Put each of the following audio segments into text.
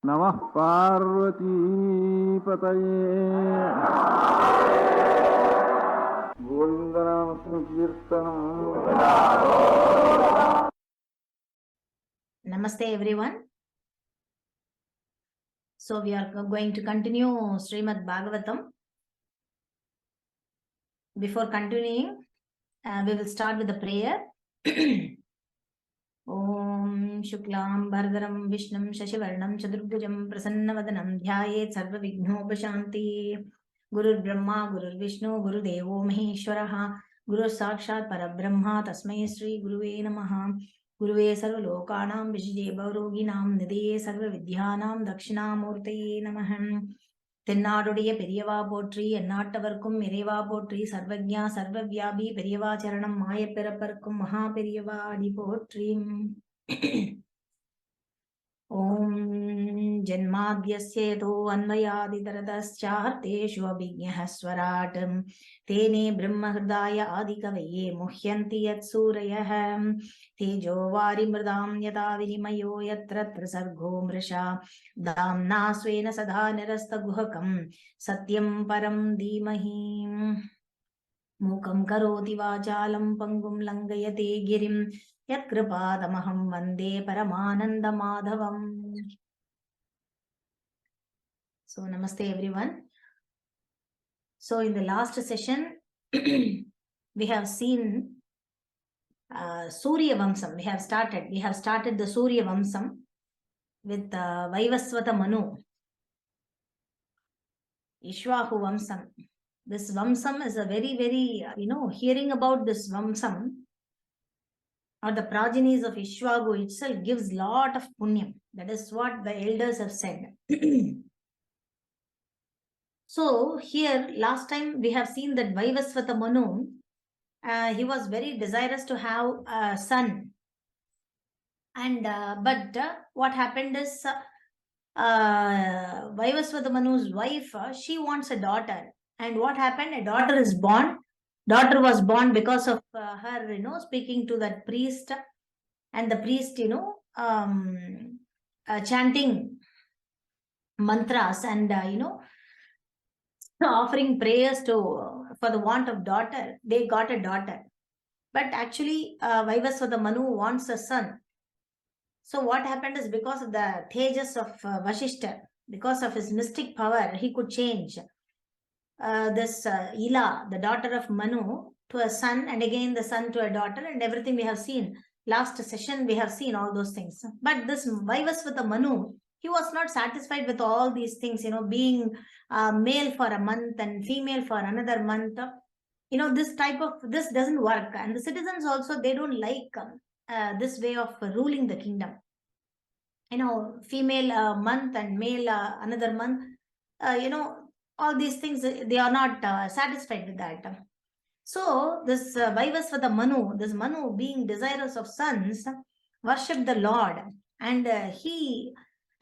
Namah Parvati Pataye Govindanam Sankirtanam. Namaste everyone. So we are going to continue Srimad Bhagavatam. Before continuing, we will start with the prayer. Om Shuklam Bharadaram Vishnam Shashivarnam Chaturbhujam Prasannavadanam Dhyayet Sarva Vighnopashanti. Gurur Brahma, Gurur Vishnu, Guru Devo Maheshwaraha, Guru Sakshat Parabrahma, Tasmai Sri Guruve Namaha. Guruve Sarvalokanam Vishje Bhauroginam Nideye Sarva Vidyanam Dakshinamurtaye Namaham. தென்னாடுடைய பெரியவா போற்றி எந்நாட்டவர்க்கும் இறைவா போற்றி சர்வஜா சர்வவியாபி பெரியவா சரணம் மாயப் பிறப்பர்க்கும் மகா பெரியவா அடி போற்றி. ஓம் ஜன்மாத்யஸ்யேதோ அன்வயாதிதரதஸ்சார்த்தேஷு அபிஜ்ஞः ஸ்வராட் தேனே பிரம்மஹ்ருதாய ஆதிகவயே முஹ்யந்தி யத் சூரயः தேஜோ வாரிமிருதாம் யதா வினிமயோ யத்ர த்ரிசர்கோ மிருஷா தாம்னா ஸ்வேன சதா நிரஸ்தகுஹகம் சத்யம் பரம் தீமஹி. மூகம் கரோதி வாசாலம் பங்கும் லங்கயதே கிரிம் யத்கிருபாதமஹம் வந்தே பரமானந்த மாதவம். So namaste everyone. So in the last session we have seen Suryavamsam. We have started the Suryavamsam with Vaivasvata Manu, Ishvahu Vamsam. This Vamsam is a very hearing about this Vamsam or the progenies of Ishvagu itself gives lot of punyam. That is what the elders have said. So here last time we have seen that Vaivasvata Manu, he was very desirous to have a son, and but what happened is Vaivasvata Manu's wife, she wants a daughter, and what happened, a daughter is born. Daughter was born because of her speaking to that priest, and the priest chanting mantras and offering prayers for the want of daughter. They got a daughter, but actually Vaivasvata Manu wants a son. So what happened is, because of the tejas of Vashishta, because of his mystic power, he could change this Ila, the daughter of Manu, to a son, and again the son to a daughter, and everything we have seen. Last session we have seen all those things. But this Vaivasvata Manu, he was not satisfied with all these things, being male for a month and female for another month. This doesn't work, and the citizens also, they don't like this way of ruling the kingdom. Female month and male another month, all these things, they are not satisfied with that. So this Vaivasvata Manu, this Manu being desirous of sons, worshipped the Lord, and he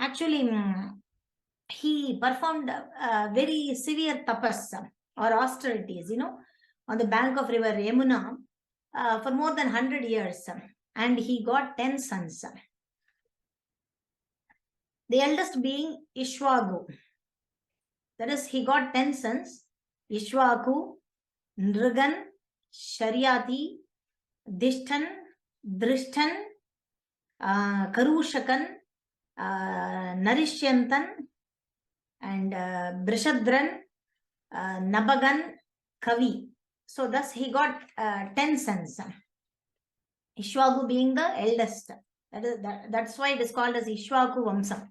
actually he performed very severe tapas or austerities, on the bank of river Yamuna for more than 100 years, and he got 10 sons. The eldest being Ishvagu. That is, he got 10 sons: Ishvaku, Nrigan, Sharyati, Dishtan, Drishtan, Karushakan, Narishyantan, and Prisadhran, Nabagan, Kavi. So thus he got 10 sons. Ishvagu being the eldest. That's why it is called as Ishvaku Vamsam.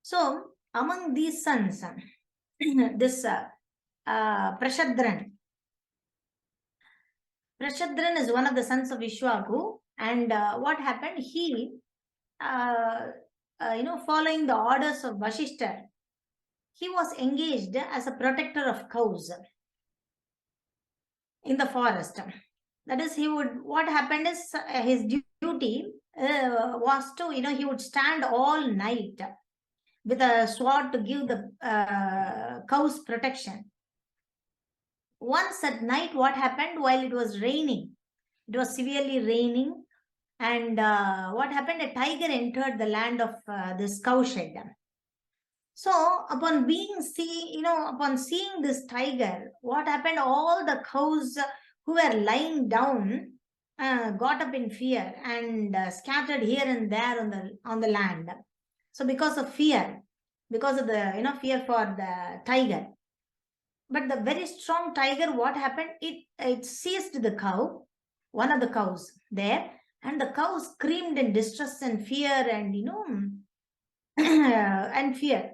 So among these sons, this Prisadhran is one of the sons of Ishvaku, and what happened, he following the orders of Vashishta, he was engaged as a protector of cows in the forest. That is, what happened is, his duty was to, he would stand all night with a sword to give the cows protection. Once at night, what happened, while it was raining, it was severely raining, And what happened? A tiger entered the land of this cowshed. So upon upon seeing this tiger, what happened? All the cows who were lying down got up in fear and scattered here and there on the land. So because of fear, because of the fear for the tiger. But the very strong tiger, what happened? It seized the cow, one of the cows there, and the cow screamed in distress and fear and and fear.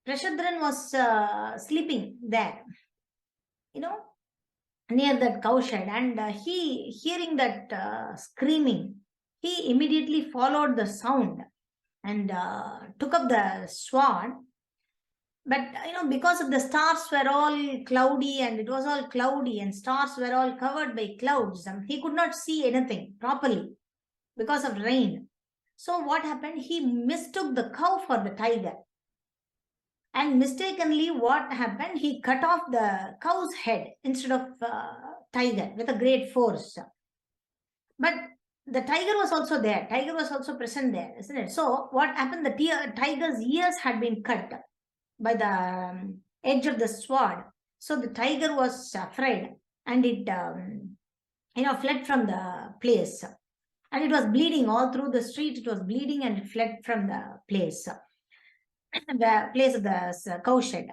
Prashadran was sleeping there, near that cowshed, and he, hearing that screaming, he immediately followed the sound and took up the sword. But because of the stars were all cloudy, and it was all cloudy, and stars were all covered by clouds, he could not see anything properly because of rain. So what happened? He mistook the cow for the tiger. And mistakenly, what happened? He cut off the cow's head instead of tiger with a great force. But the tiger was also there. Tiger was also present there, isn't it? So what happened? The tiger's ears had been cut by the edge of the sword. So the tiger was afraid, and it fled from the place. And it was bleeding all through the street. It was bleeding, and it fled from the place. The place of the cowshed.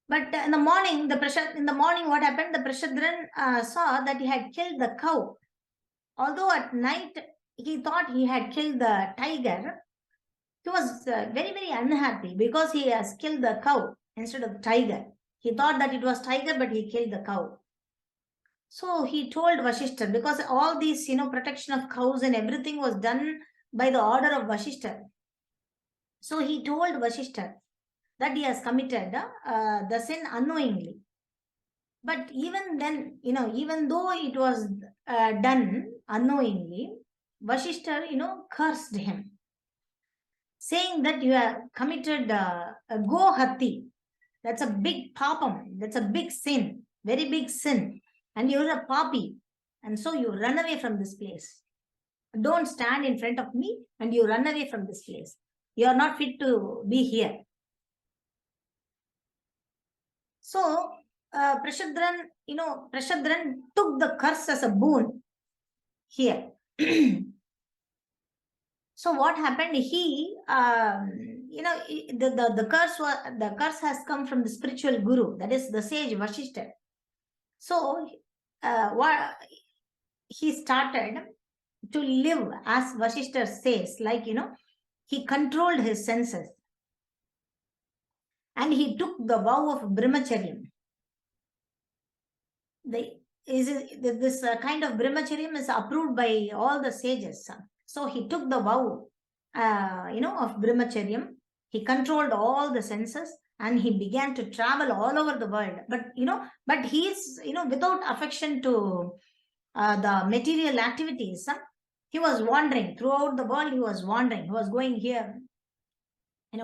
But in the morning, what happened? The Prashadran saw that he had killed the cow. Although at night he thought he had killed the tiger, he was very, very unhappy because he has killed the cow instead of the tiger. He thought that it was tiger, but he killed the cow. So he told Vasishta, because all these, protection of cows and everything was done by the order of Vasishta. So he told Vasishta that he has committed the sin unknowingly. But even then, even though it was done unknowingly, Vasishta, cursed him, saying that you have committed a go-hati. That's a big papam. That's a big sin, very big sin. And you're a papi. And so you run away from this place. Don't stand in front of me, and you run away from this place. You are not fit to be here. So Prashadran took the curse as a boon here. So what happened? He, the curse has come from the spiritual guru, that is the sage Vasishta. So what he started to live as Vasishta says, like he controlled his senses, and he took the vow of brahmacharyam. This kind of brahmacharyam is approved by all the sages. So he took the vow, of brahmacharyam. He controlled all the senses, and he began to travel all over the world. But he's, without affection to the material activities. He was wandering throughout the world. He was wandering. He was going here,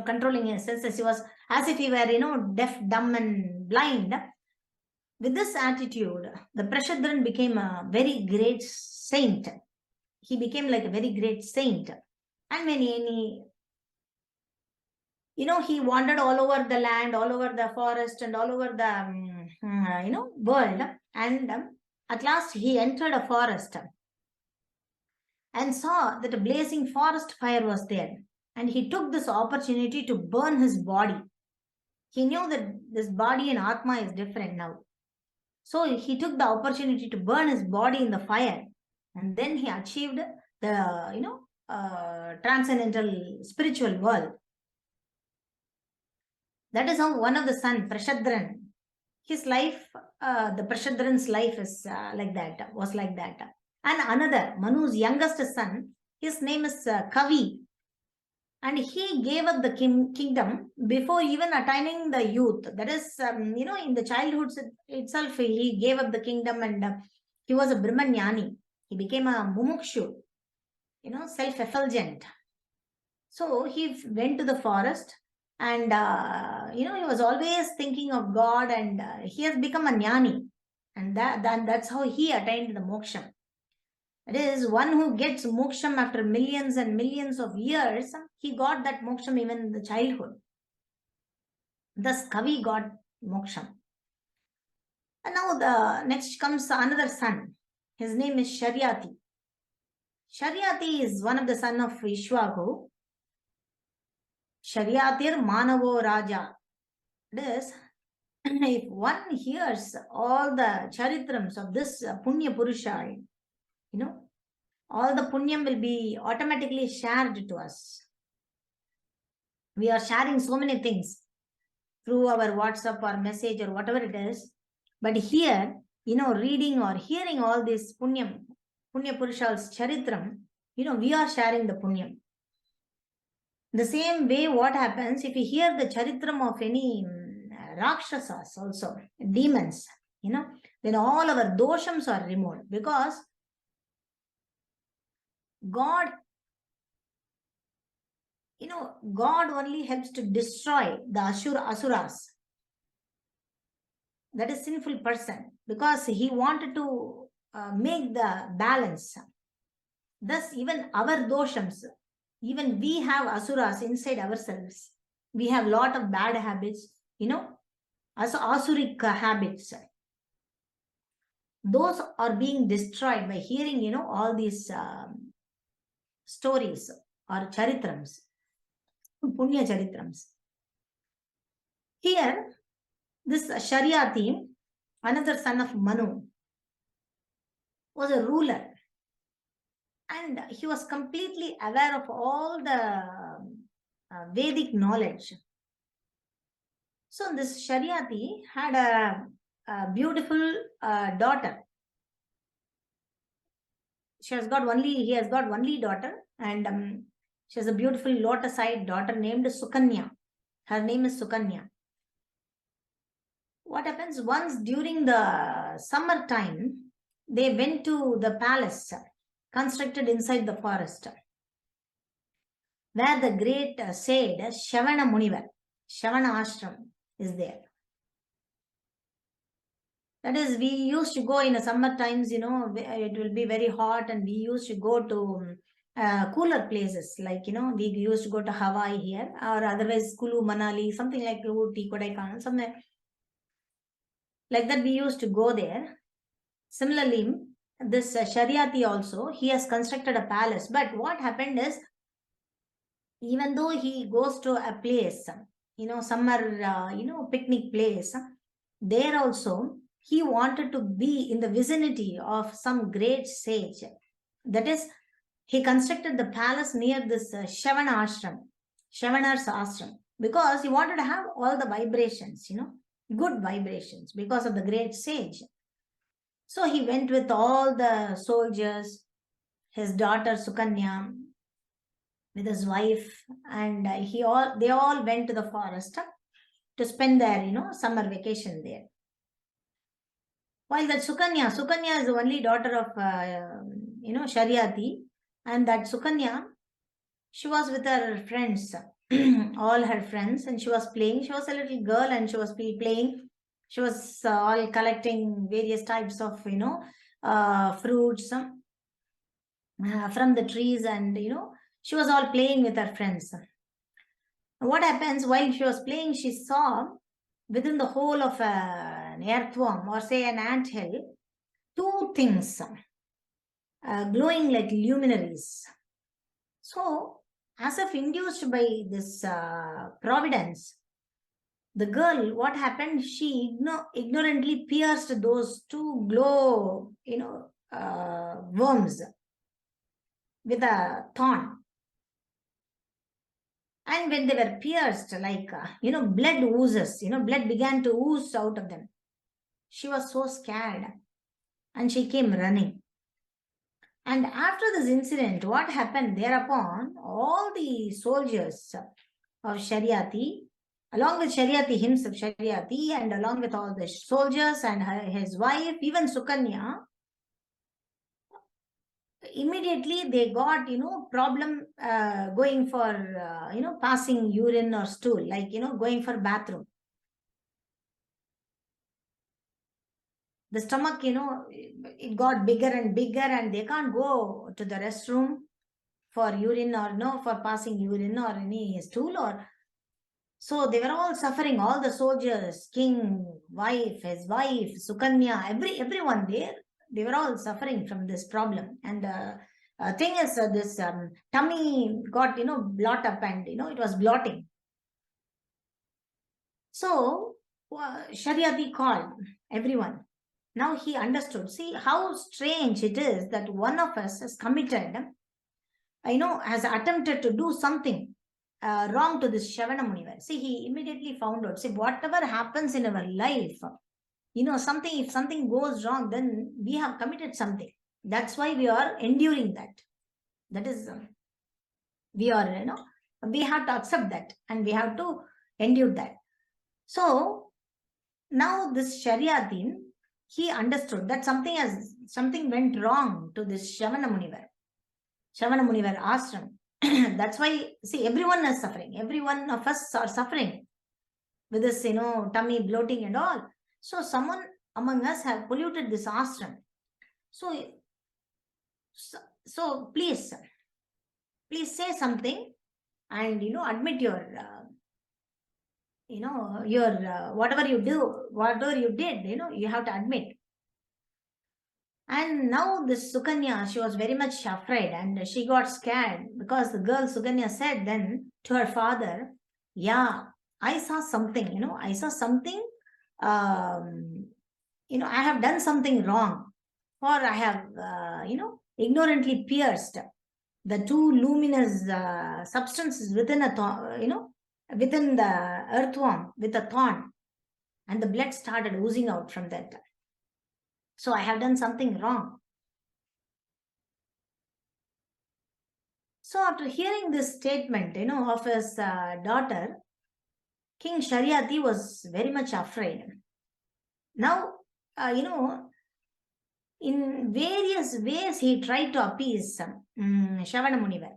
controlling his senses. He was as if he were, deaf, dumb, and blind. With this attitude, the Prashadran became a very great saint. He became like a very great saint. And when he wandered all over the land, all over the forest, and all over the, world. And at last he entered a forest and saw that a blazing forest fire was there. And he took this opportunity to burn his body. He knew that this body and Atma is different now. So he took the opportunity to burn his body in the fire. And then he achieved the, transcendental spiritual world. That is how one of the son, Prashadran, his life, the Prashadran's life is was like that. And another, Manu's youngest son, his name is Kavi. And he gave up the kingdom before even attaining the youth. That is, in the childhood itself, he gave up the kingdom, and he was a Brahmanyani. He became a mumukshu, self-effulgent. So he went to the forest, and, he was always thinking of God, and he has become a jnani. And that's how he attained the moksha. It is one who gets moksham after millions and millions of years. He got that moksham even in the childhood. Thus, Kavi got moksham. And now the next comes another son. His name is Sharyati. Sharyati is one of the son of Ishwaku. Sharyatir Manavo Raja. It is, if one hears all the charitrams of this Punya Purusha, all the punyam will be automatically shared to us. We are sharing so many things through our WhatsApp or message or whatever it is. But here, reading or hearing all this Punya Purusha's charitram, we are sharing the punyam. The same way, what happens if we hear the charitram of any Rakshasas also, demons, then all our doshams are removed, because God, God only helps to destroy the asuras. That is sinful person, because he wanted to make the balance. Thus, even our doshams, even we have asuras inside ourselves. We have lot of bad habits, asuric habits. Those are being destroyed by hearing, all these stories or charitrams, punya charitrams. Here, this Sharyati, another son of Manu, was a ruler, and he was completely aware of all the Vedic knowledge. So this Sharyati had a beautiful daughter. He has got only daughter, and she has a beautiful lotus-eyed daughter named Sukanya. Her name is Sukanya. What happens once during the summer time, they went to the palace constructed inside the forest, where the great sage Shavana Munivar, Shavana Ashram is there. That is, we used to go in the summer times, it will be very hot, and we used to go to cooler places, like, we used to go to Hawaii here, or otherwise Kulu, Manali, something like Ooty, Kodaikanal, somewhere like that we used to go there. Similarly, this Sharyati also, he has constructed a palace. But what happened is, even though he goes to a place, summer, picnic place, there also, he wanted to be in the vicinity of some great sage. That is, he constructed the palace near this Shavana Ashram, Shavanar's ashram, because he wanted to have all the vibrations, good vibrations, because of the great sage. So he went with all the soldiers, his daughter Sukanya, with his wife, and they all went to the forest to spend their, summer vacation there. While that Sukanya is the only daughter of, Sharyati, and that Sukanya, she was with her friends, all her friends, and she was playing. She was a little girl, and she was playing. She was all collecting various types of, fruits from the trees, and, she was all playing with her friends. What happens, while she was playing, she saw within the hole of an earthworm, or say an anthill, two things glowing like luminaries. So, as if induced by this providence, the girl, what happened, she ignorantly pierced those two glow, worms with a thorn. And when they were pierced, like, blood oozes, blood began to ooze out of them. She was so scared, and she came running. And after this incident, what happened thereupon, all the soldiers of Sharyati, along with Sharyati himself, and along with all the soldiers and his wife, even Sukanya, immediately they got, problem going for, passing urine or stool, like, going for bathroom. the stomach, it got bigger and bigger, and they can't go to the restroom for urine or for passing urine or any stool or. So they were all suffering, all the soldiers, king, wife, his wife, Sukanya, everyone there, they were all suffering from this problem. And thing is, this tummy got, blot up, and, it was blotting. So Sharyati called everyone. Now he understood. See how strange it is that one of us has committed, has attempted to do something wrong to this Shavana Munivar. See, he immediately found out. See, whatever happens in our life, if something goes wrong, then we have committed something. That's why we are enduring that. That is, we are, we have to accept that, and we have to endure that. So now this Sharyati, he understood that something went wrong to this Shavana Munivar ashram. That's why, see, everyone is suffering. Every one of us are suffering with this, tummy bloating and all. So someone among us have polluted this ashram. So please say something, and admit your whatever you did, you have to admit. And now this Sukanya, she was very much afraid, and she got scared, because the girl Sukanya said then to her father, yeah, I saw something, I have done something wrong, for I have, ignorantly pierced the two luminous substances within within the earthworm with a thorn, and the blood started oozing out from that. So I have done something wrong. So after hearing this statement, of his daughter, King Sharyati was very much afraid. Now, in various ways he tried to appease Shavana Munivar.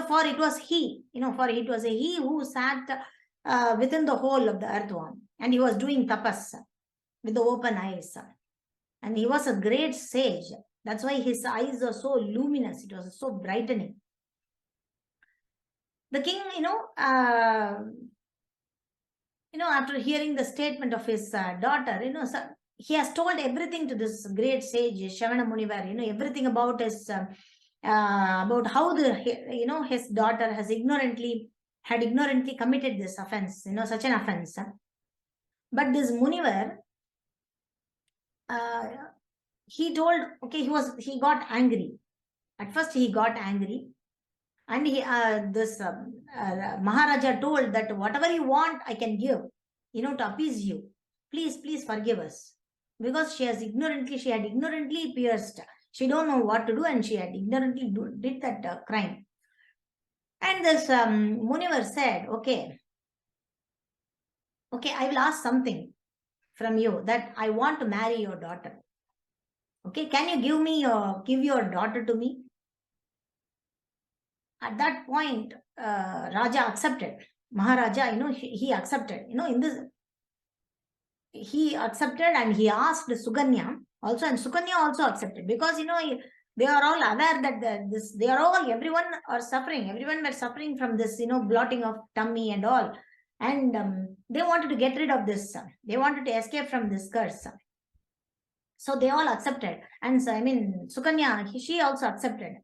For it was he who sat within the hole of the earthworm, and he was doing tapas with the open eyes. And he was a great sage. That's why his eyes are so luminous. It was so brightening. The king, after hearing the statement of his daughter, he has told everything to this great sage Shavana Munivar. Everything about his about how his daughter had ignorantly committed this offense. Such an offense. But this Munivar, he told, okay, he got angry. At first he got angry, and this Maharaja told that whatever you want, I can give, to appease you. Please forgive us, because she had ignorantly pierced. She don't know what to do, and she had ignorantly did that crime. And this Munivar said, okay, I will ask something from you, that I want to marry your daughter. Okay, can you give your daughter to me? At that point, Raja accepted. Maharaja, he accepted. In this, he accepted, and he asked Sukanya also, and Sukanya also accepted, because they are all aware that everyone are suffering. Everyone were suffering from this, blotting of tummy and all, and they wanted to get rid of this. They wanted to escape from this curse. So they all accepted, and so Sukanya, she also accepted.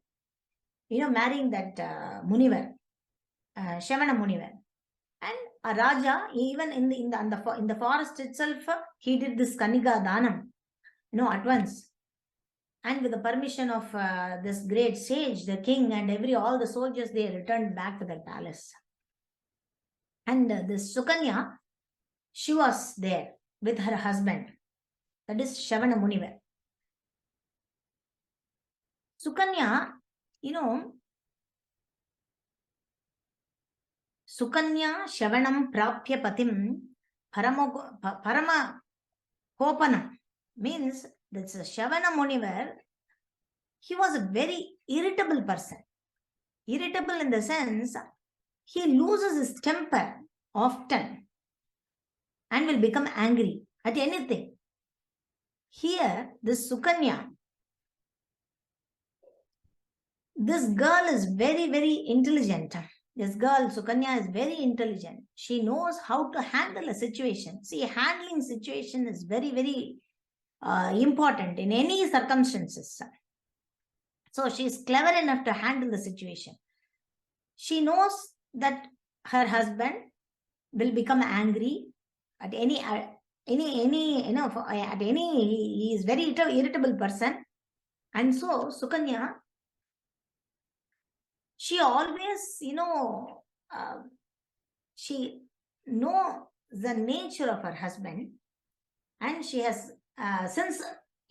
Marrying that Munivar, Shavana Munivar. And Raja, even in the forest itself, he did this Kaniga Danam, at once. And with the permission of this great sage, the king, and all the soldiers, they returned back to their palace. And this Sukanya, she was there with her husband, that is Shavana Munivar. Sukanya, Sukanya Shavanam Prapya Patim Parama Kopanam, means that's Shavana Munivar. He was a very irritable person. Irritable in the sense, he loses his temper often and will become angry at anything. Here, this Sukanya, this girl is very, very intelligent. This girl, Sukanya, is very intelligent. She knows how to handle a situation. See, handling situation is very, very important in any circumstances. So she is clever enough to handle the situation. She knows that her husband will become angry at any he is very irritable person. And so Sukanya, she always, she knows the nature of her husband, and she has, since,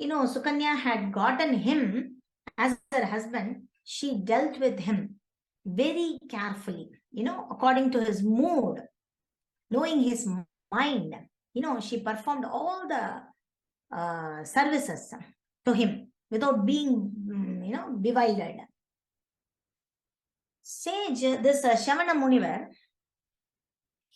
Sukanya had gotten him as her husband, she dealt with him very carefully, according to his mood, knowing his mind. She performed all the services to him without being, bewildered. Sage, this Shavana Munivar,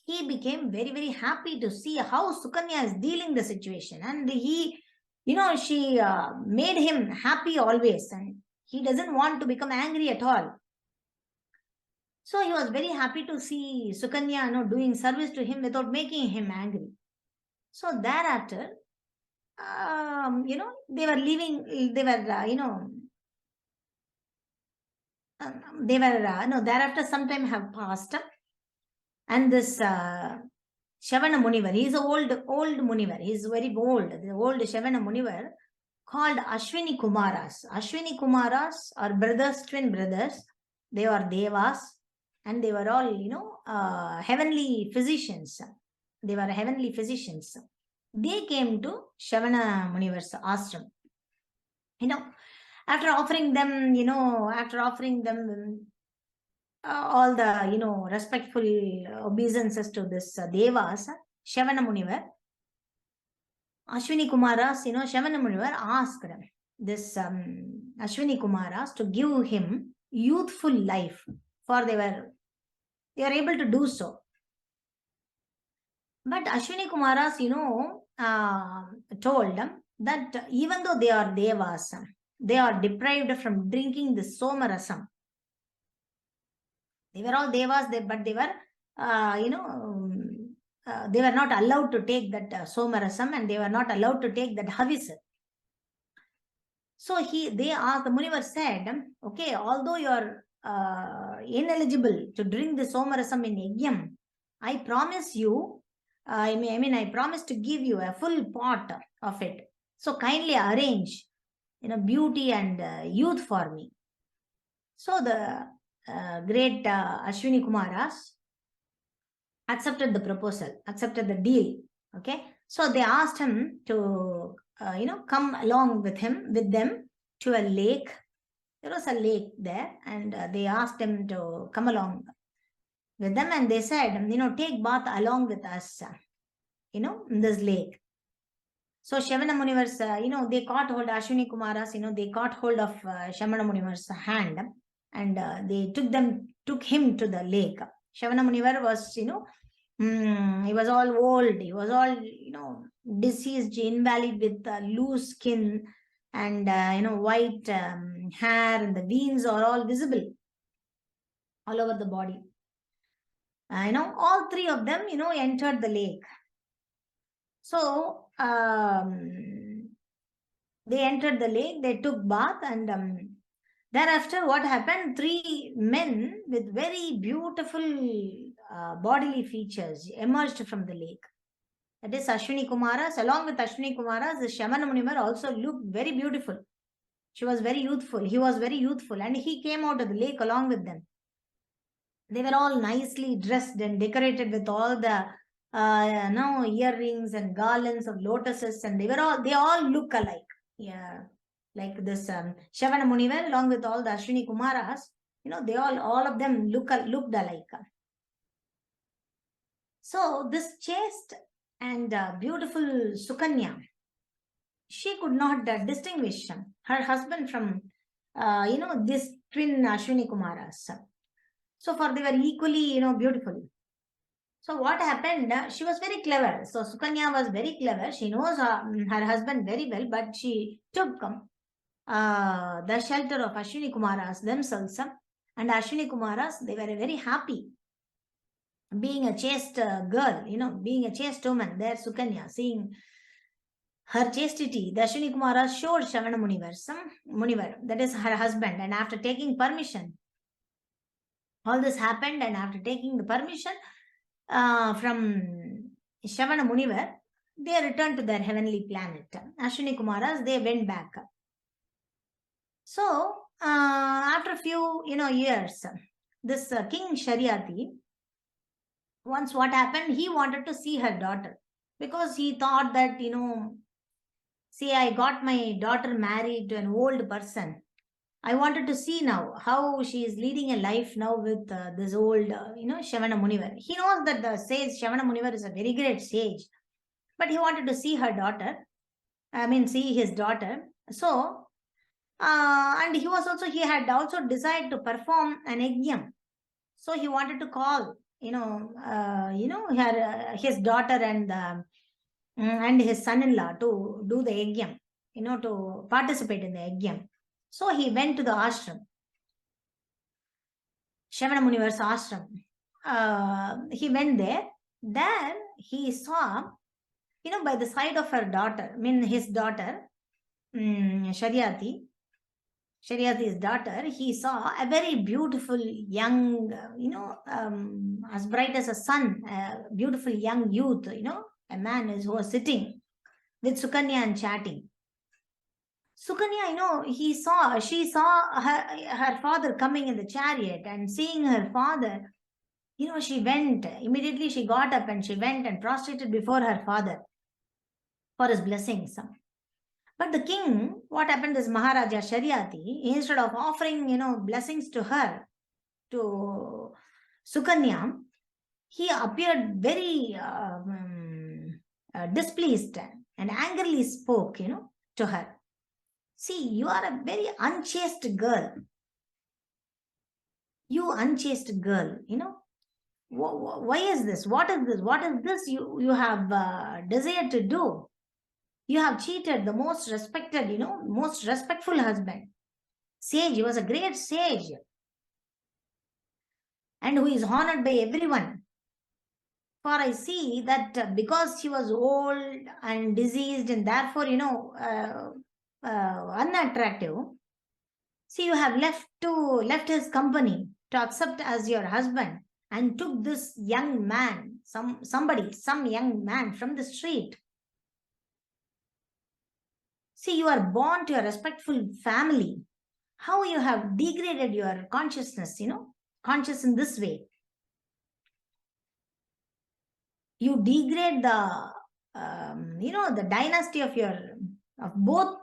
he became very, very happy to see how Sukanya is dealing the situation. And he, she made him happy always. And he doesn't want to become angry at all. So he was very happy to see Sukanya, doing service to him without making him angry. So thereafter, they were leaving, they were, thereafter some time have passed. And this Shavana Munivar, he is an old Munivar, he is very old. The old Shavana Munivar called Ashwini Kumaras. Ashwini Kumaras are brothers, twin brothers. They are Devas, and they were all, heavenly physicians. They were heavenly physicians. They came to Shavana Munivar's ashram. After offering them, all the, respectful obeisances to this Devas, Shavana Munivar, Ashwini Kumaras, Shavana Munivar asked this Ashwini Kumaras to give him youthful life, for they are able to do so. But Ashwini Kumaras, told them that even though they are Devas, they are deprived from drinking the Somarasam. They were all Devas, but they were, they were not allowed to take that Somarasam, and they were not allowed to take that Havis. So they asked, the Munivar said, okay, although you are ineligible to drink the Somarasam in Yajnam, I promise you, I promise to give you a full pot of it. So kindly arrange, beauty and youth for me. So the great Ashwini Kumaras accepted the proposal, accepted the deal. Okay, so they asked him to, come along with them to a lake. There was a lake there, and they asked him to come along with them, and they said, take bath along with us, in this lake. So Shavana Munivar's, they caught hold, Ashwini Kumaras, they caught hold of Shavana Munivar's hand, and they took him to the lake. Shavana Munivar was, he was all old, he was all, diseased, invalid, with loose skin and, white hair, and the veins are all visible all over the body. All three of them, entered the lake. So they entered the lake, they took bath, and thereafter what happened? Three men with very beautiful bodily features emerged from the lake. That is Ashwini Kumaras. Along with Ashwini Kumaras, the Shavana Munivar also looked very beautiful. She was very youthful. He was very youthful, and he came out of the lake along with them. They were all nicely dressed and decorated with all the earrings and garlands of lotuses, and they all look alike. Yeah, like this Shavana Munivar, along with all the Ashwini Kumaras, they all of them looked alike. So this chaste and beautiful Sukanya, she could not distinguish her husband from, this twin Ashwini Kumaras. So for they were equally, beautiful. So what happened? She was very clever. So Sukanya was very clever. She knows her husband very well, but she took the shelter of Ashwini Kumaras themselves. And Ashwini Kumaras, they were very happy. Being a chaste girl, being a chaste woman, there Sukanya, seeing her chastity, the Ashwini Kumaras showed Shravana Munivar, that is her husband, and after taking permission, all this happened, and after taking the permission from Shravana Munivar, they returned to their heavenly planet. Ashwini Kumaras, they went back. So, after a few, years, this King Sharyati, once what happened, he wanted to see her daughter because he thought that, see, I got my daughter married to an old person. I wanted to see now how she is leading a life now with this old, Shavana Munivar. He knows that the sage Shavana Munivar is a very great sage, but he wanted to see her daughter. See his daughter. So, and he had also decided to perform an yajna. So he wanted to call, his daughter and his son-in-law to do the yajna, to participate in the yajna. So he went to the ashram, Shavana Munivar's ashram. He went there. There he saw, by the side of her daughter, his daughter, Sharyati's daughter, he saw a very beautiful young, as bright as a sun, beautiful young youth, a man who was sitting with Sukanya and chatting. Sukanya, she saw her father coming in the chariot, and seeing her father, she went, immediately she got up and she went and prostrated before her father for his blessings. But the king, what happened is Maharaja Sharyati, instead of offering, blessings to her, to Sukanya, he appeared very displeased and angrily spoke, to her. See, you are a very unchaste girl. You unchaste girl, why is this? What is this? What is this you have desired to do? You have cheated the most respected, most respectful husband. Sage, he was a great sage. And who is honored by everyone. For I see that because he was old and diseased and therefore, unattractive, see, you have left his company to accept as your husband and took this young man, some young man from the street. See, you are born to a respectful family. How you have degraded your consciousness, conscious in this way. You degrade the, the dynasty of both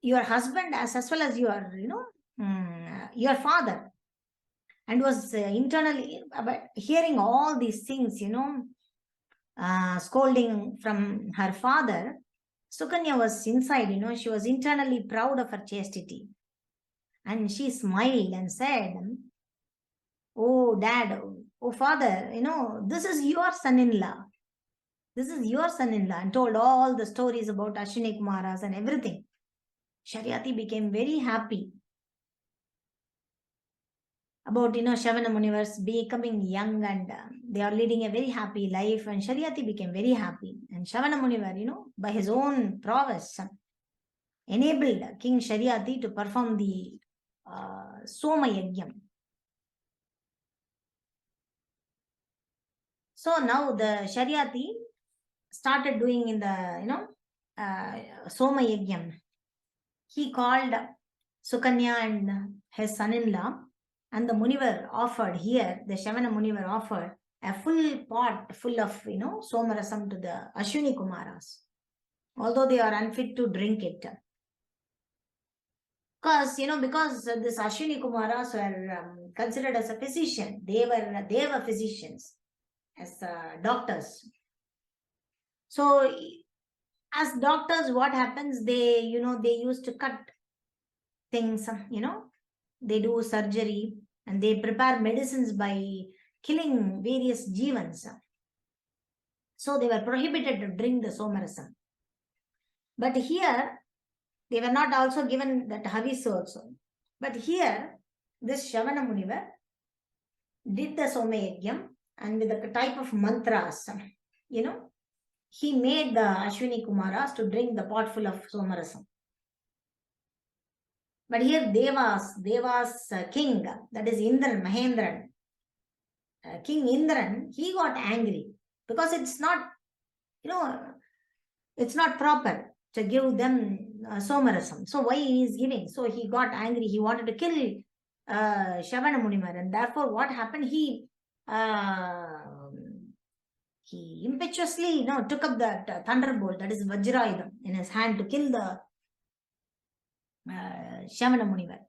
your husband as well as your, your father. And was internally hearing all these things, scolding from her father. Sukanya was inside, she was internally proud of her chastity. And she smiled and said, oh, dad, oh, father, this is your son-in-law. This is your son-in-law, and told all the stories about Ashwini Kumaras and everything. Sharyati became very happy about, Shavana Munivars becoming young and they are leading a very happy life, and Sharyati became very happy. And Shavana Munivar, by his own prowess, enabled King Sharyati to perform the Soma Yajnam. So now the Sharyati started doing in the, Soma Yajnam. He called Sukanya and his son-in-law, and the Munivar offered here, the Shavana Munivar offered a full pot full of, Somarasam to the Ashwini Kumaras, although they are unfit to drink it. Because, this Ashwini Kumaras were considered as a physician. They were physicians, as doctors. So, as doctors, what happens? They, they used to cut things, they do surgery and they prepare medicines by killing various jivans. So they were prohibited to drink the somarasam. But here, they were not also given that havis also. But here, this Shavana Munivar did the Somayagyam, and with the type of mantras, he made the Ashwini Kumaras to drink the pot full of somarasam. But here Devas king, that is Indran, Mahendran, King Indran, he got angry because it's not, it's not proper to give them somarasam. So why he is giving? So he got angry. He wanted to kill Shavana Munivar, and therefore what happened? He impetuously, took up that thunderbolt, that is Vajrayudham, in his hand to kill the Shavana Munivar.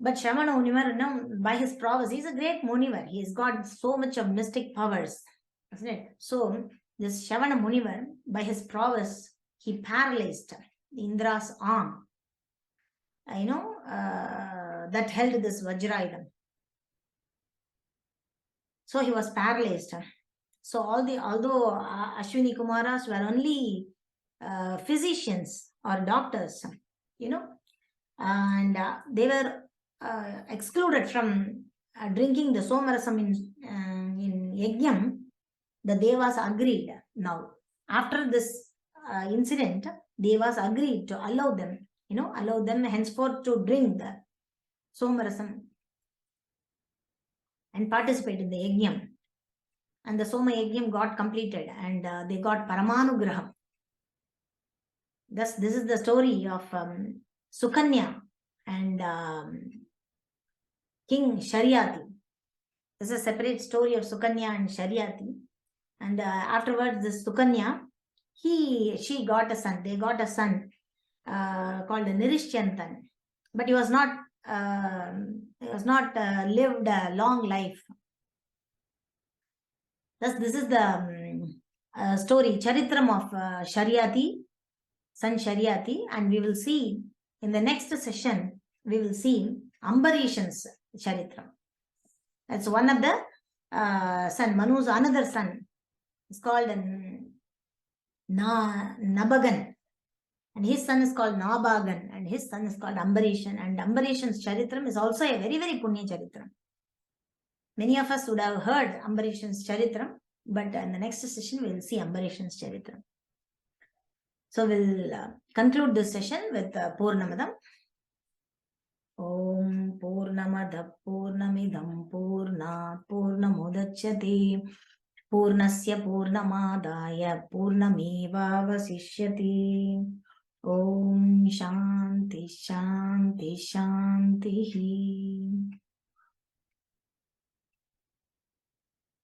But Shavana Munivar, by his prowess, he is a great Munivar. He has got so much of mystic powers, isn't it? So this Shavana Munivar, by his prowess, he paralyzed Indra's arm, that held this Vajrayudham. So he was paralyzed. So although Ashwini Kumaras were only physicians or doctors, and they were excluded from drinking the somarasam in Yajnam, the Devas agreed now. After this incident, Devas agreed to allow them henceforth to drink the somarasam and participate in the Yajnam. And the Soma Yajnam got completed, and they got Paramanugraham. Thus, this is the story of Sukanya and King Sharyati. This is a separate story of Sukanya and Sharyati. And afterwards, this Sukanya, she got a son. They got a son called Nirishyantan. But he was not lived a long life. Thus, this is the story, Charitram of Sharyati, son Sharyati, and we will see in the next session, we will see Ambarishan's Charitram. That's one of the son, Manu's another son. It's called Nabagan, and his son is called Nabagan, and his son is called Ambarishan, and Ambarishan's Charitram is also a very, very Punya Charitram. Many of us would have heard Ambarishan's Charitram, but in the next session, we will see Ambarishan's Charitram. So we'll conclude this session with Purnamadam. Om Purnamada Purnamidam Purna Purnamudachyate Purnasya Purnamadaya Purnameva Vasishyati. Om Shanti Shanti Shanti.